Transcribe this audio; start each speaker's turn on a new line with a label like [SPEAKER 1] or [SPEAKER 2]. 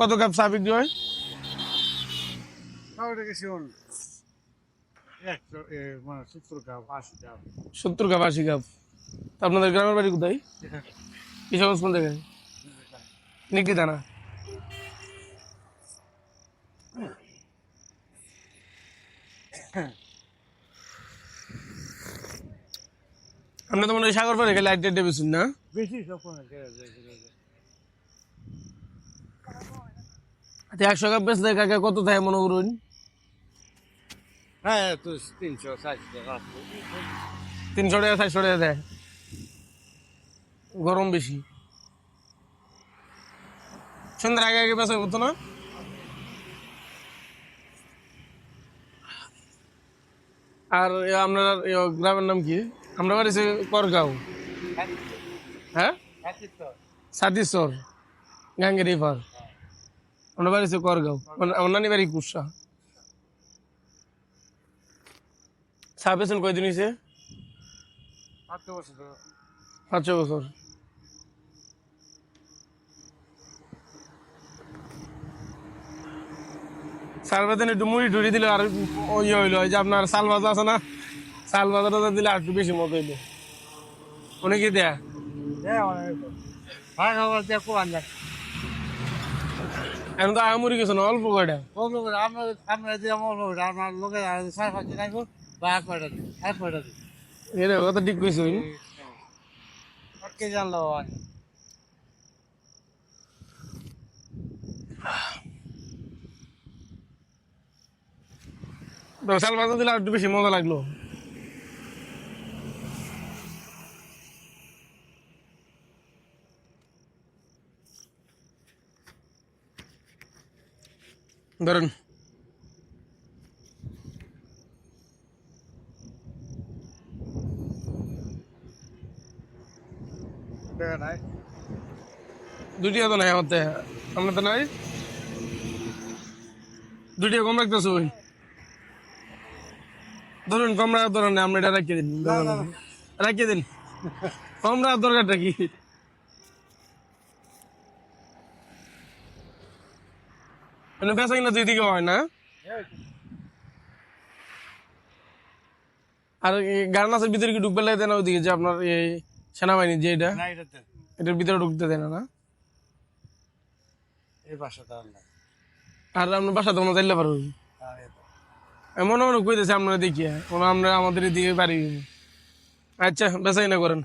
[SPEAKER 1] কত কাপ চা বিক্রি হয়? 70 কাপ 80 কাপ। আপনাদের গ্রামের বাড়ি কোথায়? কিশোরগঞ্জ কোন জায়গায়? নিকি থানা। আমরা তো মনে হয় সাগর পাড়ে গেলে লাইট টাইট বেশি না
[SPEAKER 2] বেশি সব
[SPEAKER 1] 100 কাপ বেচলে কাকা কত থাকে মনে করুন?
[SPEAKER 2] হ্যাঁ তো 300 টাকা
[SPEAKER 1] 300 টাকা 400 টাকা দেয়। গরম বেশি। সন্ধ্যার আগে আগে বেচা হতো না? আর আপনার গ্রামের নাম কি? আমরা বাড়ি করগাঁও। হ্যাঁ, সাতিশ্বর গাঙ্গের পার। আমরা বাড়ি করগাঁও, আমার নানি বাড়ি কুসা। চা পেয়েছেন কয়দিন হয়েছে? 5 বছর। চাল বাজার একটু মুড়ি টুড়ি দিলে আর ইয়ে হইলো, যে আপনার চাল ভাজা আছে না, চাল ভাজা দিলে আর একটু বেশি মতো হইলো। অনেকে দেয়া এখন তো আমুরি কিছু না, অল্প কয়টা। এটা কথা ঠিক কইছো। চাল ভাজা দিলে আর একটু বেশি মজা লাগলো। ধরেন দুটিয়া তো নাই আমার, আমরা তো নাই, দুটিয়া কম রাখতেছ। ধরুন কম রাখার দরকার নেই, আমরা এটা রাখিয়ে দিন, রাখিয়ে দিন। কম রাখার দরকারটা কি? বেচা কিনা দুই দিকে হয় না। আর গার্নাসের ভিতরে কি ঢুকবে লাগে না ওইদিকে, যে আপনার এই সেনাবাহিনী যে এটার ভিতরে ঢুকতে দেয় না? আর আপনার বাসা তো আমরা চাইলে পারবো। এমন মনে কইতেছে আপনারা দেখিয়ে আমরা আমাদের দিকে বাড়ি। আচ্ছা বেচা কিনা করেন।